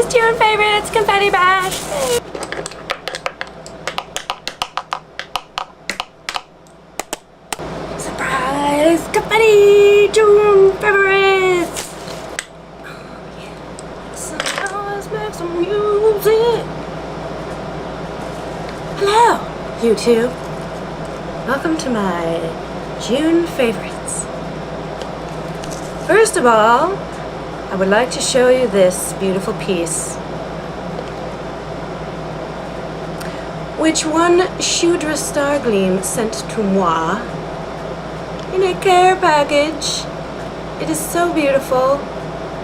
is June Favorites Confetti Bash. Surprise confetti, June Favorites. Oh yeah. Sometimes make some music. Hello, YouTube. Welcome to my June favorites. First of all, I would like to show you this beautiful piece, which one Shudra Stargleam sent to moi in a care package. It is so beautiful.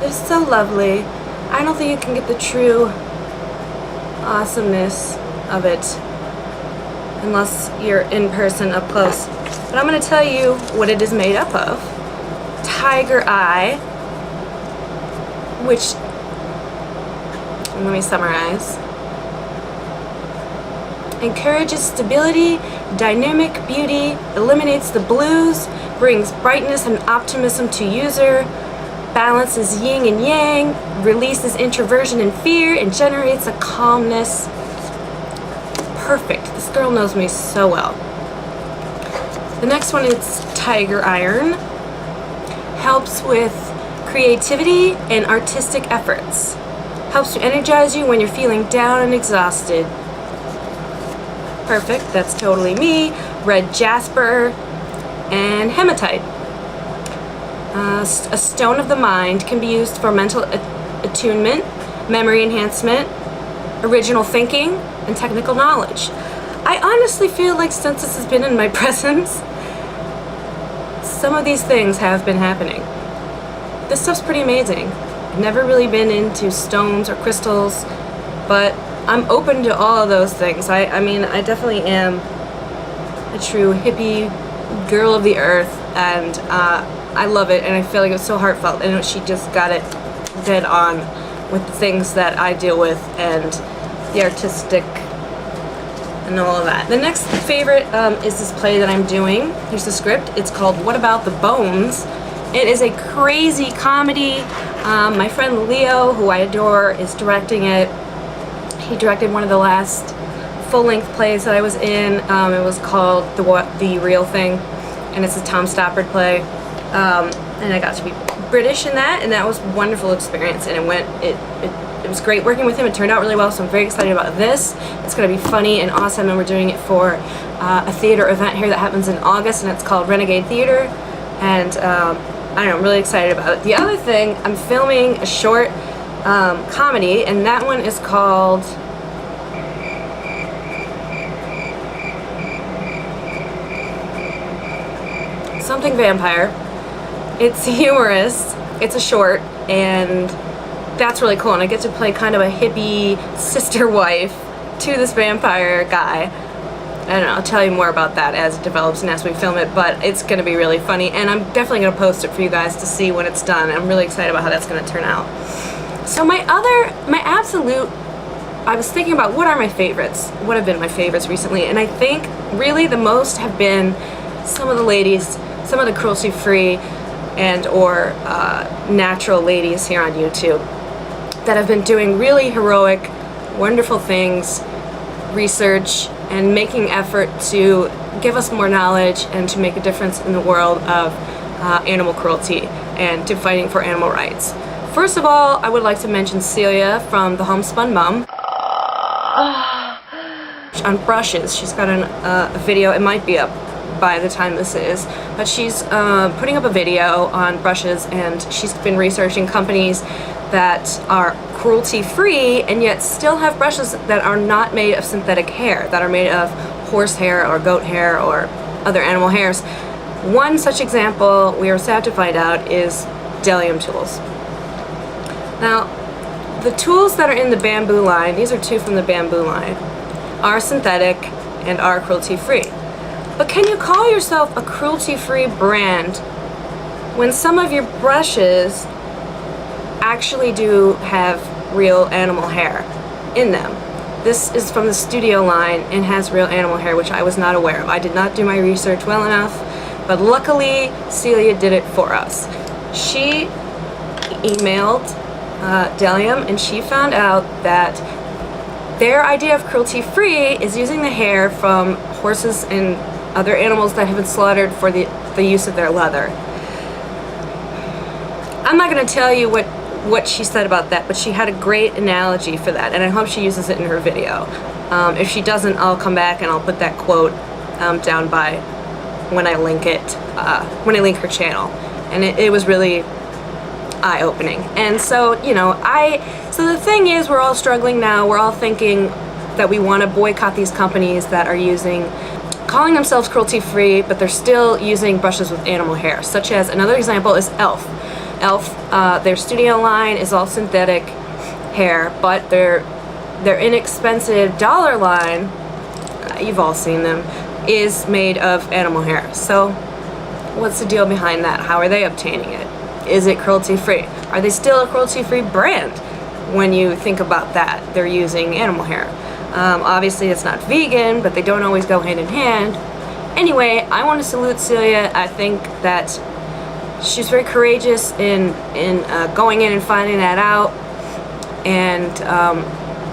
It is so lovely. I don't think you can get the true awesomeness of it unless you're in person up close. But I'm going to tell you what it is made up of. Tiger eye, which, let me summarize, encourages stability, dynamic beauty, eliminates the blues, brings brightness and optimism to user, balances yin and yang, releases introversion and fear, and generates a calmness. Perfect. This girl knows me so well. The next one is Tiger Iron. Helps with creativity and artistic efforts. Helps to energize you when you're feeling down and exhausted. Perfect. That's totally me. Red Jasper and Hematite. A stone of the mind can be used for mental attunement, memory enhancement, original thinking, and technical knowledge. I honestly feel like since this has been in my presence, some of these things have been happening. This stuff's pretty amazing. I've never really been into stones or crystals, but I'm open to all of those things. I mean, I definitely am a true hippie girl of the earth, and I love it, and I feel like it was so heartfelt, and she just got it dead on with the things that I deal with and the artistic and all of that. The next favorite is this play that I'm doing. Here's the script. It's called What About the Bones? It is a crazy comedy. My friend Leo, who I adore, is directing it. He directed one of the last full-length plays that I was in. It was called The Real Thing, and it's a Tom Stoppard play. And I got to be British in that, and that was a wonderful experience, and it was great working with him. It turned out really well, so I'm very excited about this. It's going to be funny and awesome, and we're doing it for a theater event here that happens in August, and it's called Renegade Theater, and I don't know, I'm really excited about it. The other thing, I'm filming a short comedy, and that one is called Something Vampire. It's humorous, it's a short, and that's really cool, and I get to play kind of a hippie sister wife to this vampire guy. I don't know, I'll tell you more about that as it develops and as we film it, but it's going to be really funny, and I'm definitely going to post it for you guys to see when it's done. I'm really excited about how that's going to turn out. So my absolute, I was thinking about what are my favorites, what have been my favorites recently, and I think really the most have been some of the ladies, some of the cruelty-free and or natural ladies here on YouTube that have been doing really heroic, wonderful things, research, and making effort to give us more knowledge and to make a difference in the world of animal cruelty and to fighting for animal rights. First of all, I would like to mention Celia from The Homespun Mom. On brushes, she's got a video, it might be up by the time this is, but she's putting up a video on brushes, and she's been researching companies that are cruelty-free and yet still have brushes that are not made of synthetic hair, that are made of horse hair or goat hair or other animal hairs. One such example we are sad to find out is Delium Tools. Now, the tools that are in the bamboo line, these are two from the bamboo line, are synthetic and are cruelty-free. But can you call yourself a cruelty-free brand when some of your brushes actually do have real animal hair in them? This is from the Studio line and has real animal hair, which I was not aware of. I did not do my research well enough, but luckily Celia did it for us. She emailed Delium, and she found out that their idea of cruelty-free is using the hair from horses and other animals that have been slaughtered for the use of their leather. I'm not going to tell you what she said about that, but she had a great analogy for that, and I hope she uses it in her video. If she doesn't, I'll come back and I'll put that quote down by when I link it, when I link her channel. And it was really eye-opening. And so, you know, so the thing is, we're all struggling now. We're all thinking that we want to boycott these companies that are calling themselves cruelty-free, but they're still using brushes with animal hair, such as, another example is Elf. Elf, their studio line is all synthetic hair, but their inexpensive dollar line, you've all seen them, is made of animal hair. So what's the deal behind that? How are they obtaining it? Is it cruelty-free? Are they still a cruelty-free brand? When you think about that, they're using animal hair. Obviously it's not vegan, but they don't always go hand in hand. Anyway, I want to salute Celia. I think that she's very courageous in going in and finding that out, and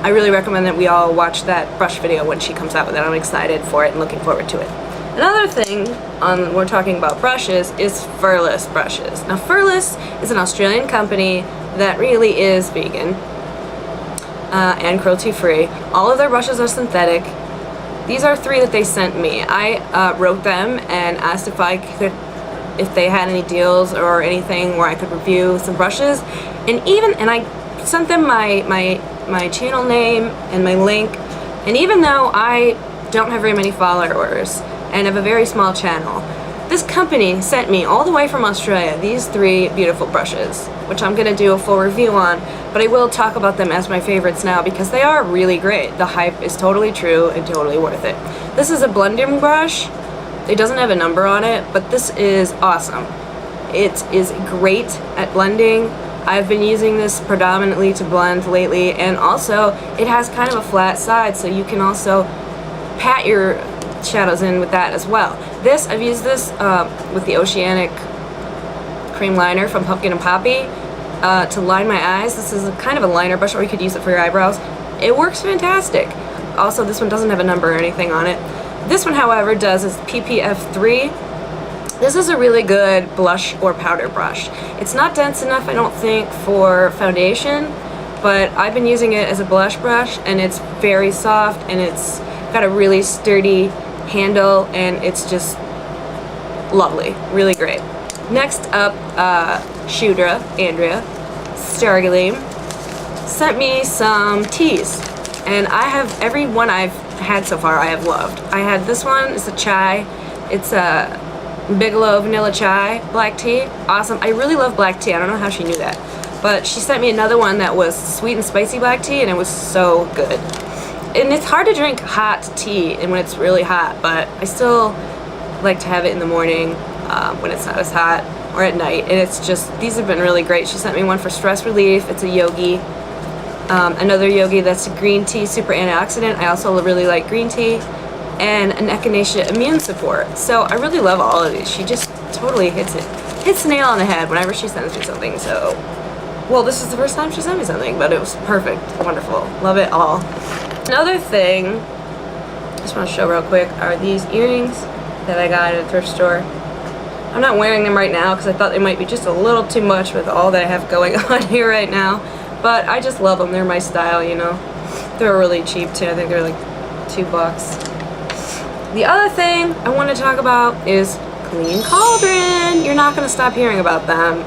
I really recommend that we all watch that brush video when she comes out with it. I'm excited for it and looking forward to it. Another thing we're talking about brushes is Furless brushes. Now Furless is an Australian company that really is vegan and cruelty-free. All of their brushes are synthetic. These are 3 that they sent me. I wrote them and asked if they had any deals or anything where I could review some brushes, and I sent them my channel name and my link. And even though I don't have very many followers and have a very small channel, this company sent me all the way from Australia these 3 beautiful brushes, which I'm gonna do a full review on, but I will talk about them as my favorites now because they are really great. The hype is totally true and totally worth it. This is a blending brush. It doesn't have a number on it, but this is awesome. It is great at blending. I've been using this predominantly to blend lately, and also it has kind of a flat side, so you can also pat your shadows in with that as well. I've used this with the Oceanic cream liner from Pumpkin and Poppy to line my eyes. This is kind of a liner brush, or you could use it for your eyebrows. It works fantastic. Also, this one doesn't have a number or anything on it. This one, however, does is PPF 3. This is a really good blush or powder brush. It's not dense enough, I don't think, for foundation, but I've been using it as a blush brush, and it's very soft, and it's got a really sturdy handle, and it's just lovely, really great. Next up, Andrea Stargaleem sent me some teas, and I have every one I've had so far I have loved. I had this one, it's a chai, it's a Beagle vanilla chai black tea. Awesome. I really love black tea. I don't know how she knew that, but she sent me another one that was sweet and spicy black tea, and it was so good. And it's hard to drink hot tea and when it's really hot, but I still like to have it in the morning when it's not as hot, or at night. And it's just, these have been really great. She sent me one for stress relief. It's a yogi. Another yogi that's a green tea, super antioxidant. I also really like green tea. And an echinacea immune support. So I really love all of these. She just totally hits the nail on the head whenever she sends me something. So, well, this is the first time she sent me something, but it was perfect, wonderful, love it all. Another thing I just want to show real quick are these earrings that I got at a thrift store. I'm not wearing them right now because I thought they might be just a little too much with all that I have going on here right now, but I just love them. They're my style, you know. They're really cheap too. I think they're like $2. The other thing I want to talk about is Clean Cauldron. You're not going to stop hearing about them,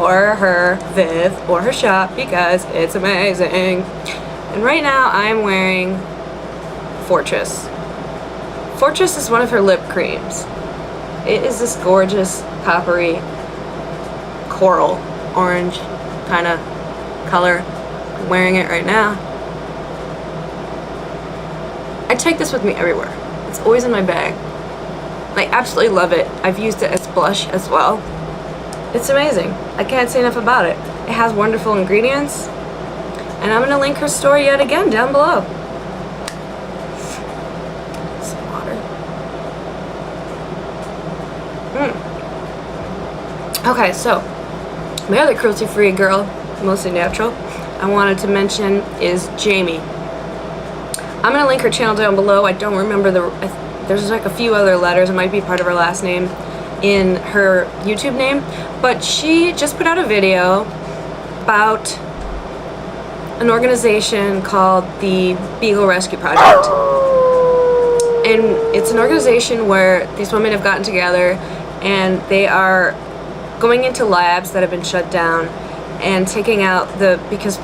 or her, Viv, or her shop, because it's amazing. And right now I'm wearing Fortress. Fortress is one of her lip creams. It is this gorgeous coppery coral orange kind of color. I'm wearing it right now. I take this with me everywhere. It's always in my bag. I absolutely love it. I've used it as blush as well. It's amazing. I can't say enough about it. It has wonderful ingredients, and I'm going to link her store yet again down below. Some water. Okay, so my other cruelty-free girl mostly natural, I wanted to mention is Jamie. I'm gonna link her channel down below. I don't remember there's like a few other letters. It might be part of her last name in her YouTube name, but she just put out a video about an organization called the Beagle Rescue Project. And it's an organization where these women have gotten together and they are going into labs that have been shut down and taking out because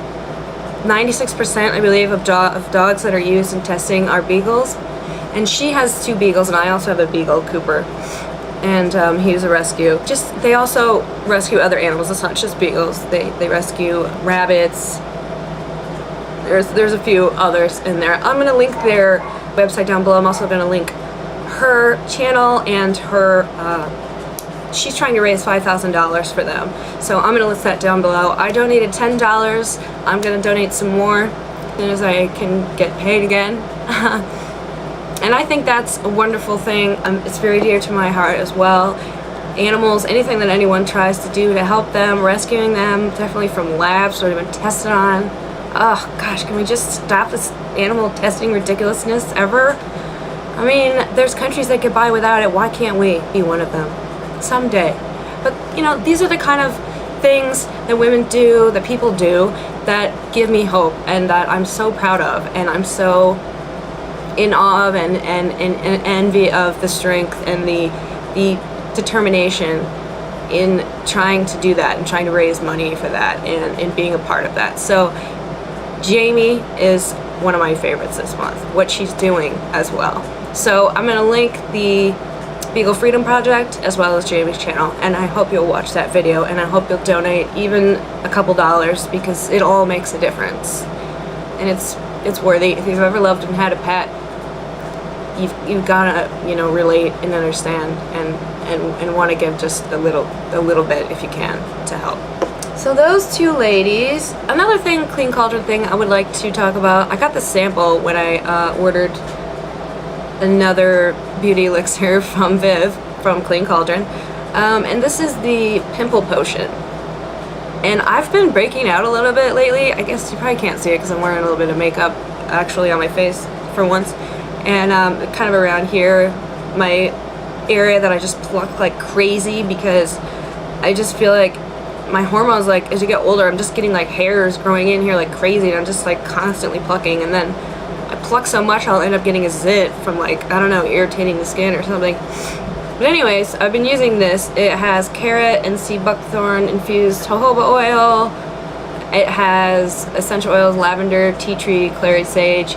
96% I believe of dogs that are used in testing are beagles. And she has 2 beagles, and I also have a beagle, Cooper. And he's a rescue. They also rescue other animals. It's not just beagles. They rescue rabbits. There's a few others in there. I'm gonna link their website down below. I'm also gonna link her channel and her. She's trying to raise $5,000 for them. So I'm gonna list that down below. I donated $10. I'm gonna donate some more as soon as I can get paid again. And I think that's a wonderful thing. It's very dear to my heart as well. Animals, anything that anyone tries to do to help them, rescuing them, definitely from labs that have been tested on. Oh gosh, can we just stop this animal testing ridiculousness ever? I mean, there's countries that get by without it. Why can't we be one of them? Someday. But you know, these are the kind of things that women do, that people do, that give me hope and that I'm so proud of, and I'm so in awe of and envy of the strength and the determination in trying to do that and trying to raise money for that and being a part of that. So Jamie is one of my favorites this month, what she's doing as well. So I'm going to link the Beagle Freedom Project as well as Jamie's channel, and I hope you'll watch that video, and I hope you'll donate even a couple dollars, because it all makes a difference, and it's worthy. If you've ever loved and had a pet, you've gotta, you know, relate and understand and want to give just a little bit if you can to help. So those 2 ladies. Another thing, Clean Cauldron thing I would like to talk about. I got the sample when I ordered another beauty elixir from Viv from Clean Cauldron, and this is the pimple potion. And I've been breaking out a little bit lately. I guess you probably can't see it because I'm wearing a little bit of makeup actually on my face for once. And kind of around here, my area that I just pluck like crazy, because I just feel like my hormones, like as you get older, I'm just getting like hairs growing in here like crazy, and I'm just like constantly plucking, and then I pluck so much I'll end up getting a zit from, like, I don't know, irritating the skin or something. But anyways, I've been using this. It has carrot and sea buckthorn infused jojoba oil. It has essential oils, lavender, tea tree, clary sage.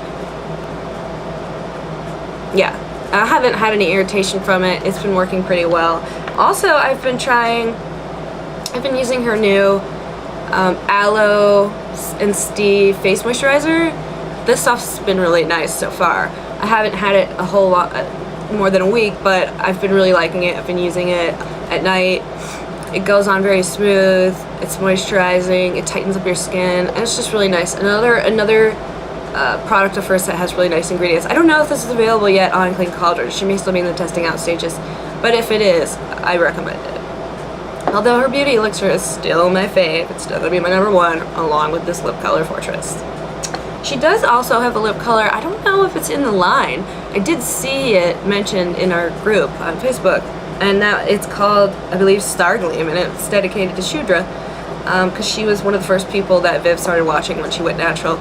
Yeah, I haven't had any irritation from it. It's been working pretty well. Also, I've been using her new Aloe and Steve face moisturizer. This stuff's been really nice so far. I haven't had it a whole lot, more than a week, but I've been really liking it. I've been using it at night. It goes on very smooth. It's moisturizing. It tightens up your skin, and it's just really nice. Another product of hers that has really nice ingredients. I don't know if this is available yet on Clean Cauldron. She may still be in the testing out stages, but if it is, I recommend it. Although her beauty elixir is still my fave, it's still gonna be my #1, along with this lip color Fortress. She does also have a lip color. I don't know if it's in the line. I did see it mentioned in our group on Facebook, and now it's called, I believe, Stargleam, and it's dedicated to Shudra, because she was one of the first people that Viv started watching when she went natural.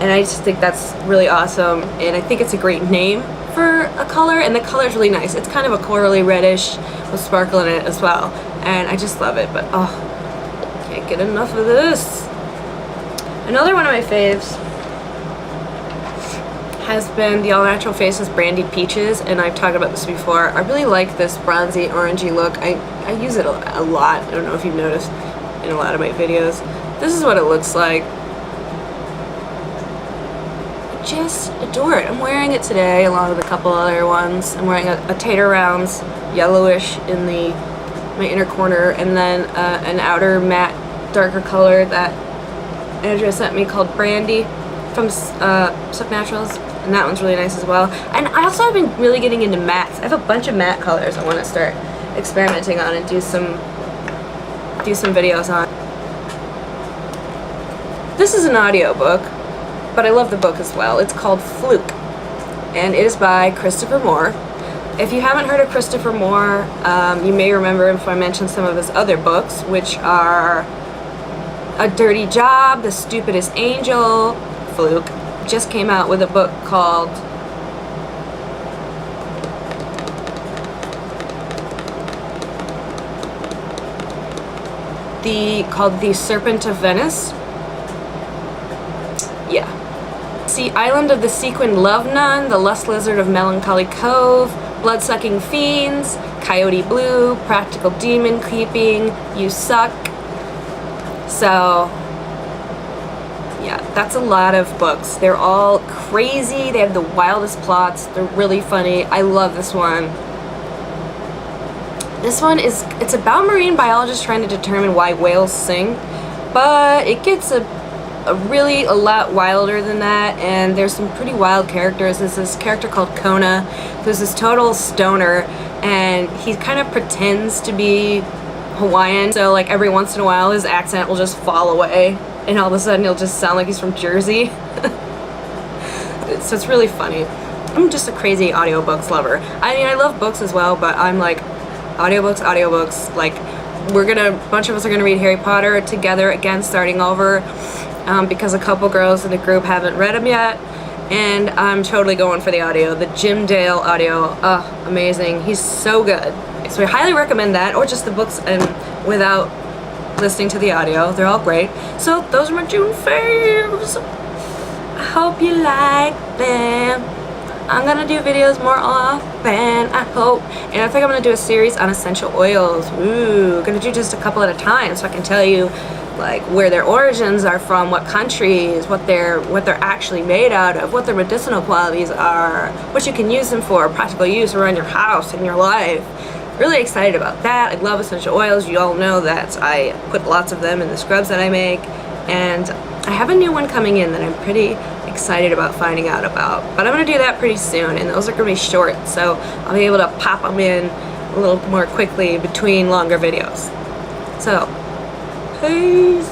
And I just think that's really awesome, and I think it's a great name for a color, and the color's really nice. It's kind of a corally reddish with sparkle in it as well, and I just love it. But oh, can't get enough of this. Another one of my faves has been the All Natural Faces Brandied Peaches, and I've talked about this before. I really like this bronzy orangey look. I use it a lot. I don't know if you've noticed in a lot of my videos. This is what it looks like. Just adore it. I'm wearing it today along with a couple other ones. I'm wearing a Tater Rounds yellowish in my inner corner, and then an outer matte darker color that Andrea sent me called Brandy from Suck Naturals, and that one's really nice as well. And I also have been really getting into mattes. I have a bunch of matte colors I want to start experimenting on and do some videos on. This is an audiobook, but I love the book as well. It's called Fluke, and it is by Christopher Moore. If you haven't heard of Christopher Moore, you may remember him if I mentioned some of his other books, which are A Dirty Job, The Stupidest Angel. Fluke just came out with a book called The Serpent of Venice. Yeah. See, Island of the Sequined Love Nun, The Lust Lizard of Melancholy Cove, Blood-Sucking Fiends, Coyote Blue, Practical Demon Keeping, You Suck. So, yeah, that's a lot of books. They're all crazy. They have the wildest plots. They're really funny. I love this one. This one it's about marine biologists trying to determine why whales sing, but it gets a lot wilder than that, and there's some pretty wild characters. There's this character called Kona, who's this total stoner, and he kind of pretends to be Hawaiian, so like every once in a while his accent will just fall away, and all of a sudden he'll just sound like he's from Jersey. So it's really funny. I'm just a crazy audiobooks lover. I mean, I love books as well, but I'm like, audiobooks, like a bunch of us are gonna read Harry Potter together again, starting over, because a couple girls in the group haven't read them yet, and I'm totally going for the audio. The Jim Dale audio, amazing. He's so good. So I highly recommend that, or just the books and without listening to the audio. They're all great. So those are my June faves. I hope you like them. I'm gonna do videos more often, I hope. And I think I'm gonna do a series on essential oils. Ooh, gonna do just a couple at a time so I can tell you like where their origins are from, what countries, what they're actually made out of, what their medicinal qualities are, what you can use them for, practical use around your house and your life. Really excited about that. I love essential oils. You all know that I put lots of them in the scrubs that I make, and I have a new one coming in that I'm pretty excited about finding out about, but I'm gonna do that pretty soon, and those are gonna be short, so I'll be able to pop them in a little more quickly between longer videos. So, peace.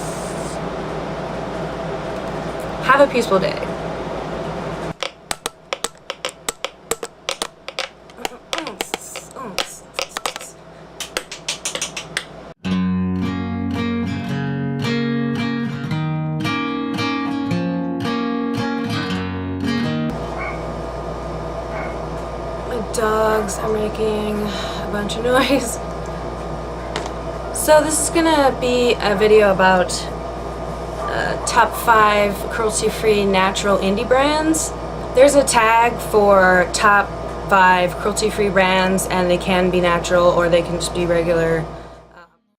Have a peaceful day. Dogs are making a bunch of noise. So this is gonna be a video about top 5 cruelty-free natural indie brands. There's a tag for top 5 cruelty-free brands, and they can be natural or they can just be regular